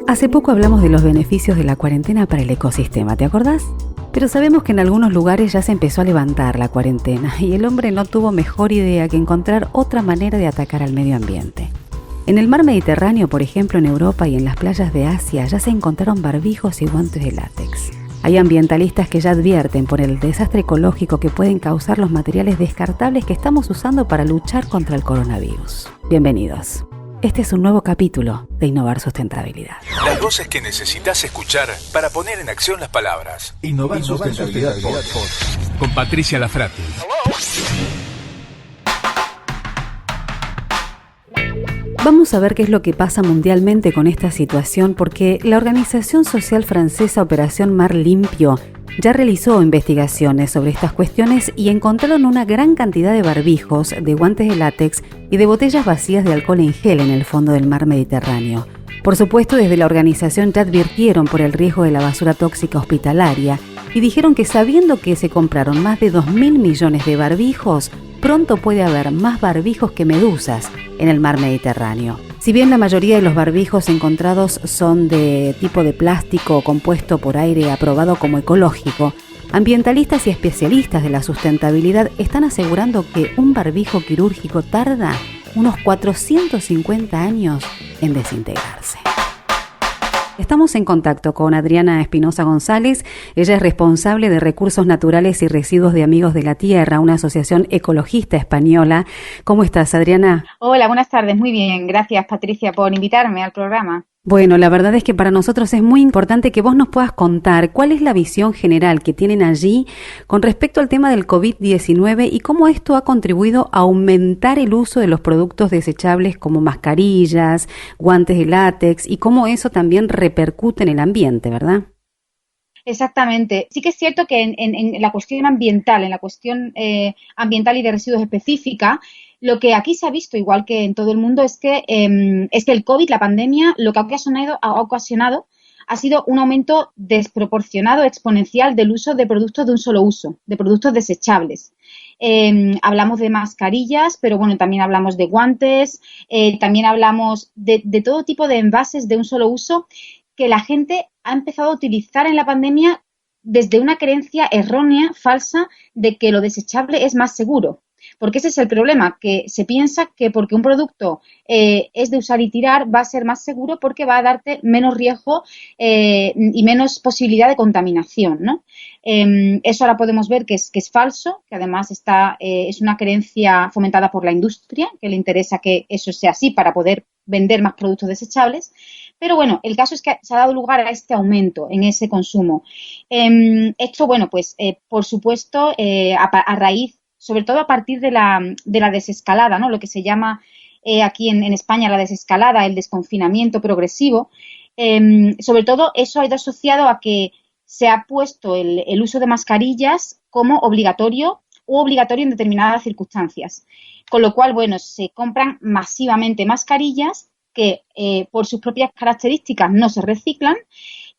Hace poco hablamos de los beneficios de la cuarentena para el ecosistema, ¿te acordás? Pero sabemos que en algunos lugares ya se empezó a levantar la cuarentena y el hombre no tuvo mejor idea que encontrar otra manera de atacar al medio ambiente. En el mar Mediterráneo, por ejemplo, en Europa y en las playas de Asia ya se encontraron barbijos y guantes de látex. Hay ambientalistas que ya advierten por el desastre ecológico que pueden causar los materiales descartables que estamos usando para luchar contra el coronavirus. Bienvenidos. Este es un nuevo capítulo de Innovar Sustentabilidad. Las voces que necesitas escuchar para poner en acción las palabras. Innovar Sustentabilidad Podcast. Con Patricia Lafratti. Vamos a ver qué es lo que pasa mundialmente con esta situación, porque la organización social francesa Operación Mar Limpio ya realizó investigaciones sobre estas cuestiones y encontraron una gran cantidad de barbijos, de guantes de látex y de botellas vacías de alcohol en gel en el fondo del mar Mediterráneo. Por supuesto, desde la organización ya advirtieron por el riesgo de la basura tóxica hospitalaria y dijeron que sabiendo que se compraron más de 2.000 millones de barbijos, pronto puede haber más barbijos que medusas en el mar Mediterráneo. Si bien la mayoría de los barbijos encontrados son de tipo de plástico compuesto por aire aprobado como ecológico, ambientalistas y especialistas de la sustentabilidad están asegurando que un barbijo quirúrgico tarda unos 450 años en desintegrarse. Estamos en contacto con Adriana Espinosa González. Ella es responsable de Recursos Naturales y Residuos de Amigos de la Tierra, una asociación ecologista española. ¿Cómo estás, Adriana? Hola, buenas tardes. Muy bien. Gracias, Patricia, por invitarme al programa. Bueno, la verdad es que para nosotros es muy importante que vos nos puedas contar cuál es la visión general que tienen allí con respecto al tema del COVID-19 y cómo esto ha contribuido a aumentar el uso de los productos desechables como mascarillas, guantes de látex y cómo eso también repercute en el ambiente, ¿verdad? Exactamente. Sí que es cierto que en la cuestión ambiental, ambiental y de residuos específica, lo que aquí se ha visto, igual que en todo el mundo, es que el COVID, la pandemia, lo que ha ocasionado ha sido un aumento desproporcionado, exponencial del uso de productos de un solo uso, de productos desechables. Hablamos de mascarillas, pero bueno, también hablamos de guantes, también hablamos de todo tipo de envases de un solo uso que la gente ha empezado a utilizar en la pandemia desde una creencia errónea, falsa, de que lo desechable es más seguro. Porque ese es el problema, que se piensa que porque un producto es de usar y tirar va a ser más seguro porque va a darte menos riesgo y menos posibilidad de contaminación, ¿no? Eso ahora podemos ver que es falso, que además es una creencia fomentada por la industria, que le interesa que eso sea así para poder vender más productos desechables. Pero bueno, el caso es que se ha dado lugar a este aumento en ese consumo. Esto, bueno, pues por supuesto, a raíz, sobre todo a partir de la desescalada, ¿no? Lo que se llama aquí en España la desescalada, el desconfinamiento progresivo. Sobre todo eso ha ido asociado a que se ha puesto el uso de mascarillas como obligatorio en determinadas circunstancias. Con lo cual, bueno, se compran masivamente mascarillas que por sus propias características no se reciclan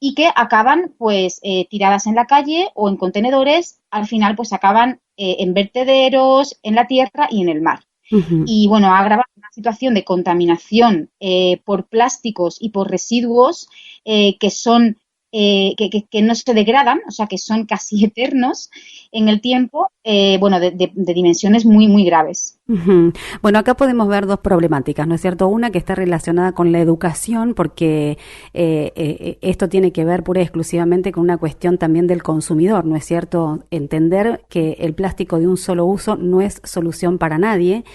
y que acaban pues tiradas en la calle o en contenedores, al final pues acaban en vertederos, en la tierra y en el mar. Uh-huh. Y bueno, ha agravado una situación de contaminación por plásticos y por residuos que son que no se degradan, o sea que son casi eternos en el tiempo, de dimensiones muy, muy graves. Uh-huh. Bueno, acá podemos ver dos problemáticas, ¿no es cierto? Una que está relacionada con la educación, porque esto tiene que ver pura y exclusivamente con una cuestión también del consumidor, ¿no es cierto? Entender que el plástico de un solo uso no es solución para nadie.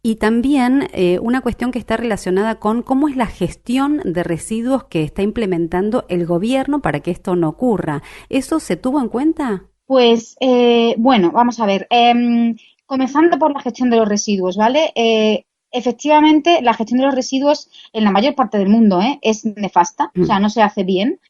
Y también una cuestión que está relacionada con cómo es la gestión de residuos que está implementando el gobierno para que esto no ocurra. ¿Eso se tuvo en cuenta? Pues, vamos a ver. Comenzando por la gestión de los residuos, ¿vale? Efectivamente, la gestión de los residuos en la mayor parte del mundo es nefasta, o sea, no se hace bien.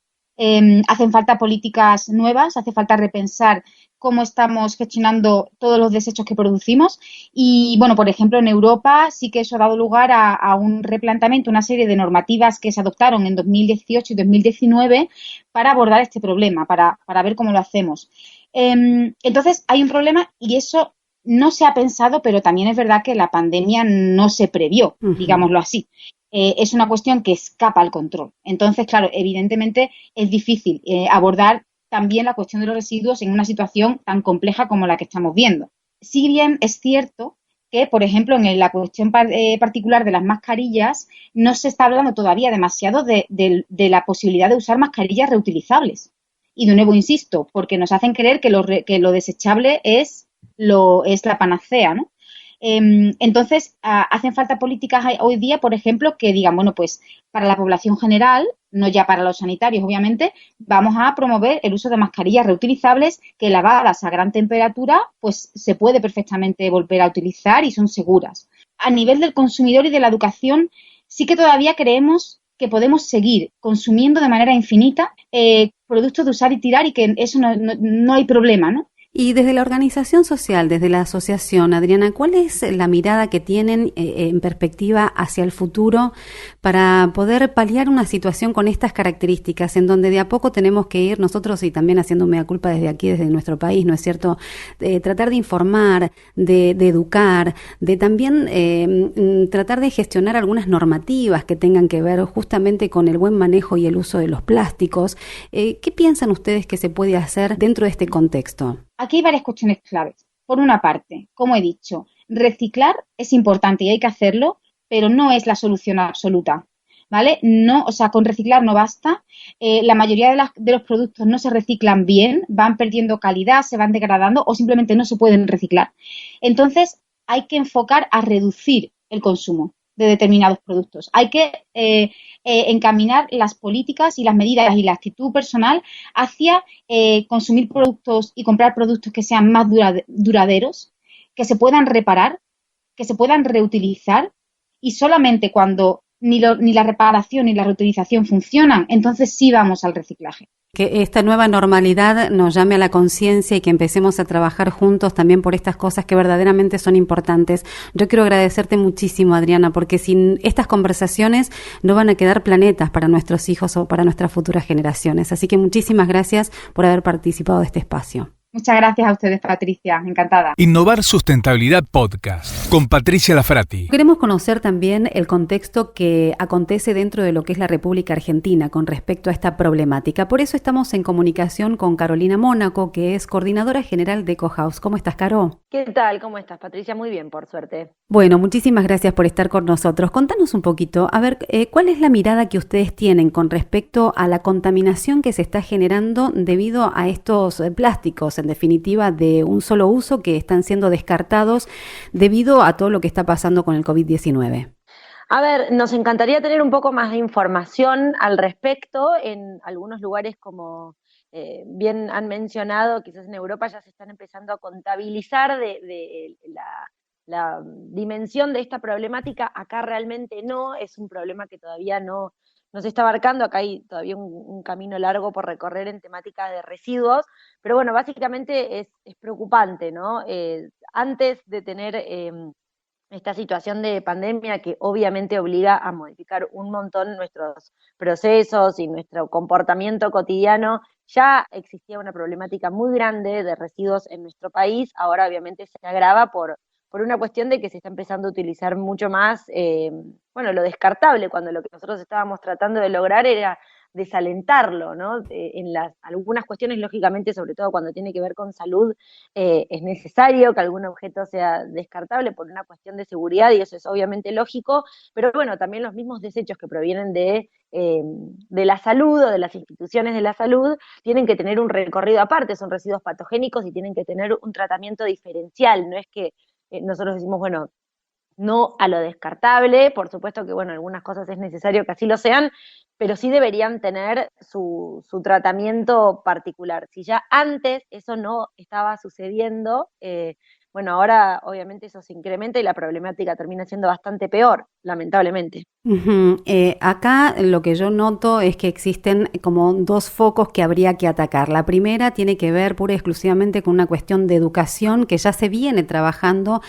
Hacen falta políticas nuevas, hace falta repensar cómo estamos gestionando todos los desechos que producimos y, bueno, por ejemplo, en Europa sí que eso ha dado lugar a un replanteamiento, una serie de normativas que se adoptaron en 2018 y 2019 para abordar este problema, para ver cómo lo hacemos. Entonces, hay un problema y eso no se ha pensado, pero también es verdad que la pandemia no se previó, digámoslo así. es una cuestión que escapa al control. Entonces, claro, evidentemente es difícil abordar también la cuestión de los residuos en una situación tan compleja como la que estamos viendo. Si bien es cierto que, por ejemplo, en la cuestión particular de las mascarillas, no se está hablando todavía demasiado de la posibilidad de usar mascarillas reutilizables. Y de nuevo insisto, porque nos hacen creer que lo desechable es la panacea, ¿no? Entonces, hacen falta políticas hoy día, por ejemplo, que digan, bueno, pues para la población general, no ya para los sanitarios, obviamente, vamos a promover el uso de mascarillas reutilizables que lavadas a gran temperatura, pues se puede perfectamente volver a utilizar y son seguras. A nivel del consumidor y de la educación, sí que todavía creemos que podemos seguir consumiendo de manera infinita productos de usar y tirar y que eso no hay problema, ¿no? Y desde la organización social, desde la asociación, Adriana, ¿cuál es la mirada que tienen en perspectiva hacia el futuro para poder paliar una situación con estas características, en donde de a poco tenemos que ir nosotros, y también haciendo mea culpa desde aquí, desde nuestro país, ¿no es cierto?, tratar de informar, de educar, de también tratar de gestionar algunas normativas que tengan que ver justamente con el buen manejo y el uso de los plásticos? ¿Qué piensan ustedes que se puede hacer dentro de este contexto? Aquí hay varias cuestiones claves. Por una parte, como he dicho, reciclar es importante y hay que hacerlo, pero no es la solución absoluta, ¿vale? No, o sea, con reciclar no basta. La mayoría de los productos no se reciclan bien, van perdiendo calidad, se van degradando o simplemente no se pueden reciclar. Entonces, hay que enfocar a reducir el consumo de determinados productos. Hay que encaminar las políticas y las medidas y la actitud personal hacia consumir productos y comprar productos que sean más duraderos, que se puedan reparar, que se puedan reutilizar, y solamente cuando ni la reparación ni la reutilización funcionan, entonces sí vamos al reciclaje. Que esta nueva normalidad nos llame a la conciencia y que empecemos a trabajar juntos también por estas cosas que verdaderamente son importantes. Yo quiero agradecerte muchísimo, Adriana, porque sin estas conversaciones no van a quedar planetas para nuestros hijos o para nuestras futuras generaciones. Así que muchísimas gracias por haber participado de este espacio. Muchas gracias a ustedes, Patricia. Encantada. Innovar Sustentabilidad Podcast con Patricia Lafrati. Queremos conocer también el contexto que acontece dentro de lo que es la República Argentina con respecto a esta problemática. Por eso estamos en comunicación con Carolina Mónaco, que es coordinadora general de EcoHouse. ¿Cómo estás, Caro? ¿Qué tal? ¿Cómo estás, Patricia? Muy bien, por suerte. Bueno, muchísimas gracias por estar con nosotros. Contanos un poquito, a ver, ¿cuál es la mirada que ustedes tienen con respecto a la contaminación que se está generando debido a estos plásticos, en definitiva, de un solo uso, que están siendo descartados debido a todo lo que está pasando con el COVID-19? A ver, nos encantaría tener un poco más de información al respecto. En algunos lugares, como bien han mencionado, quizás en Europa ya se están empezando a contabilizar de la dimensión de esta problemática. Acá realmente no, es un problema que todavía no se está abarcando. Acá hay todavía un camino largo por recorrer en temática de residuos, pero bueno, básicamente es preocupante, ¿no? Antes de tener esta situación de pandemia, que obviamente obliga a modificar un montón nuestros procesos y nuestro comportamiento cotidiano, ya existía una problemática muy grande de residuos en nuestro país. Ahora obviamente se agrava por una cuestión de que se está empezando a utilizar mucho más, lo descartable, cuando lo que nosotros estábamos tratando de lograr era desalentarlo, ¿no? En algunas cuestiones, lógicamente, sobre todo cuando tiene que ver con salud, es necesario que algún objeto sea descartable por una cuestión de seguridad, y eso es obviamente lógico, pero bueno, también los mismos desechos que provienen de la salud o de las instituciones de la salud tienen que tener un recorrido aparte, son residuos patogénicos y tienen que tener un tratamiento diferencial. No es que nosotros decimos, bueno, no a lo descartable, por supuesto que, bueno, algunas cosas es necesario que así lo sean, pero sí deberían tener su tratamiento particular. Si ya antes eso no estaba sucediendo, ahora obviamente eso se incrementa y la problemática termina siendo bastante peor, lamentablemente. Uh-huh. Acá lo que yo noto es que existen como dos focos que habría que atacar. La primera tiene que ver pura y exclusivamente con una cuestión de educación que ya se viene trabajando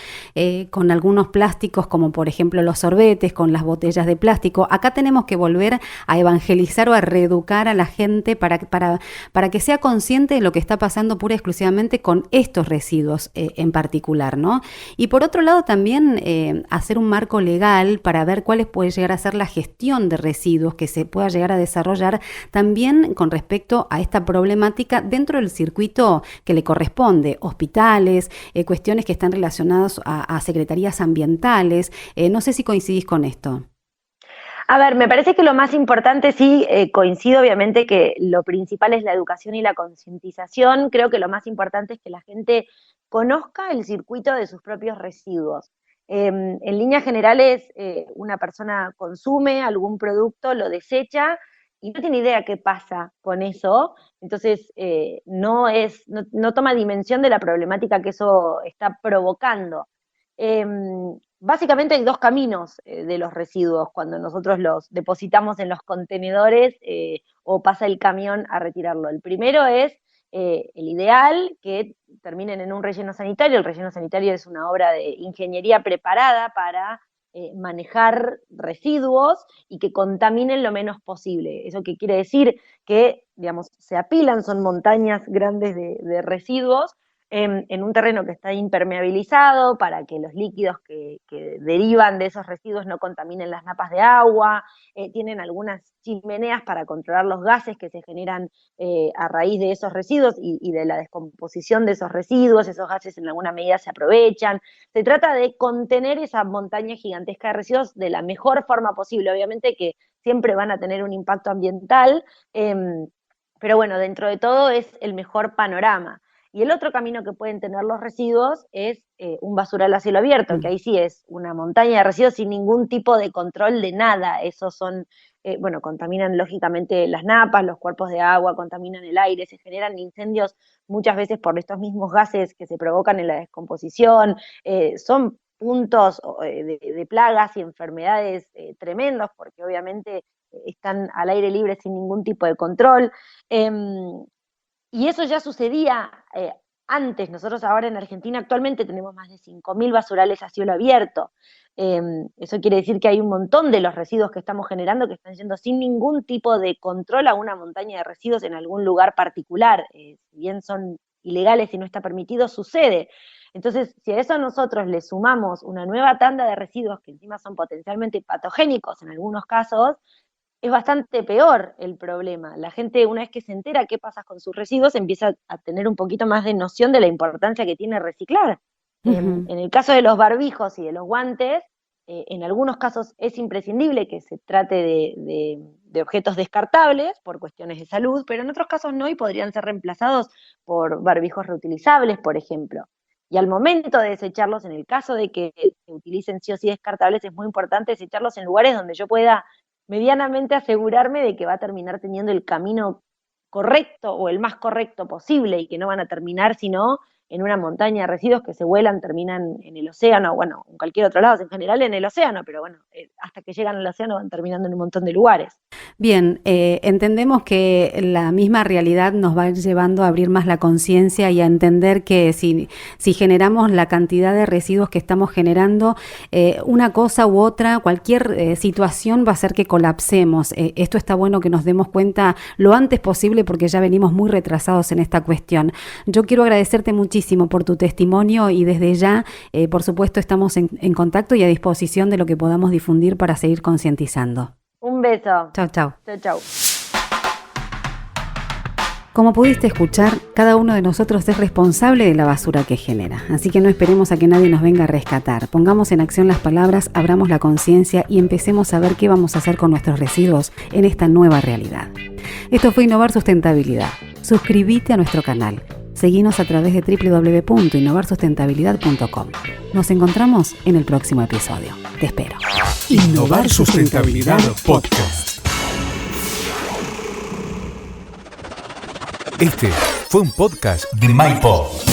con algunos plásticos, como por ejemplo los sorbetes, con las botellas de plástico. Acá tenemos que volver a evangelizar o a reeducar a la gente para que sea consciente de lo que está pasando pura y exclusivamente con estos residuos en particular. particular, ¿no? Y por otro lado también hacer un marco legal para ver cuáles puede llegar a ser la gestión de residuos que se pueda llegar a desarrollar también con respecto a esta problemática dentro del circuito que le corresponde, hospitales, cuestiones que están relacionadas a secretarías ambientales. No sé si coincidís con esto. A ver, me parece que lo más importante, sí, coincido obviamente que lo principal es la educación y la concientización. Creo que lo más importante es que la gente conozca el circuito de sus propios residuos. En líneas generales, una persona consume algún producto, lo desecha y no tiene idea qué pasa con eso, entonces no toma dimensión de la problemática que eso está provocando. Básicamente hay dos caminos de los residuos cuando nosotros los depositamos en los contenedores o pasa el camión a retirarlo. El primero es el ideal, que terminen en un relleno sanitario. El relleno sanitario es una obra de ingeniería preparada para manejar residuos y que contaminen lo menos posible. ¿Eso qué quiere decir? Que, digamos, se apilan, son montañas grandes de residuos, en un terreno que está impermeabilizado para que los líquidos que derivan de esos residuos no contaminen las napas de agua, tienen algunas chimeneas para controlar los gases que se generan a raíz de esos residuos y de la descomposición de esos residuos. Esos gases en alguna medida se aprovechan. Se trata de contener esa montaña gigantesca de residuos de la mejor forma posible. Obviamente que siempre van a tener un impacto ambiental, pero bueno, dentro de todo es el mejor panorama. Y el otro camino que pueden tener los residuos es un basural a cielo abierto, que ahí sí es una montaña de residuos sin ningún tipo de control de nada. Esos son, contaminan lógicamente las napas, los cuerpos de agua, contaminan el aire, se generan incendios muchas veces por estos mismos gases que se provocan en la descomposición. Son puntos de plagas y enfermedades tremendos, porque obviamente están al aire libre sin ningún tipo de control. Y eso ya sucedía antes. Nosotros ahora en Argentina actualmente tenemos más de 5.000 basurales a cielo abierto. Eso quiere decir que hay un montón de los residuos que estamos generando que están yendo sin ningún tipo de control a una montaña de residuos en algún lugar particular. Si bien son ilegales y no está permitido, sucede. Entonces, si a eso nosotros le sumamos una nueva tanda de residuos que encima son potencialmente patogénicos en algunos casos, es bastante peor el problema. La gente, una vez que se entera qué pasa con sus residuos, empieza a tener un poquito más de noción de la importancia que tiene reciclar. En el caso de los barbijos y de los guantes, en algunos casos es imprescindible que se trate de objetos descartables por cuestiones de salud, pero en otros casos no, y podrían ser reemplazados por barbijos reutilizables, por ejemplo. Y al momento de desecharlos, en el caso de que se utilicen sí o sí descartables, es muy importante desecharlos en lugares donde yo pueda medianamente asegurarme de que va a terminar teniendo el camino correcto o el más correcto posible y que no van a terminar sino en una montaña de residuos que se vuelan, terminan en el océano, bueno, en cualquier otro lado, en general en el océano, pero bueno, hasta que llegan al océano van terminando en un montón de lugares. Bien, entendemos que la misma realidad nos va llevando a abrir más la conciencia y a entender que si generamos la cantidad de residuos que estamos generando, una cosa u otra, cualquier situación va a hacer que colapsemos. Esto está bueno que nos demos cuenta lo antes posible porque ya venimos muy retrasados en esta cuestión. Yo quiero agradecerte muchísimo por tu testimonio y desde ya, por supuesto, estamos en contacto y a disposición de lo que podamos difundir para seguir concientizando. Un beso. Chau, chau. Chau, chau. Como pudiste escuchar, cada uno de nosotros es responsable de la basura que genera, así que no esperemos a que nadie nos venga a rescatar. Pongamos en acción las palabras, abramos la conciencia y empecemos a ver qué vamos a hacer con nuestros residuos en esta nueva realidad. Esto fue Innovar Sustentabilidad. Suscríbete a nuestro canal. Seguinos a través de www.innovarsustentabilidad.com. Nos encontramos en el próximo episodio. Te espero. Innovar Sustentabilidad Podcast. Este fue un podcast de MyPod.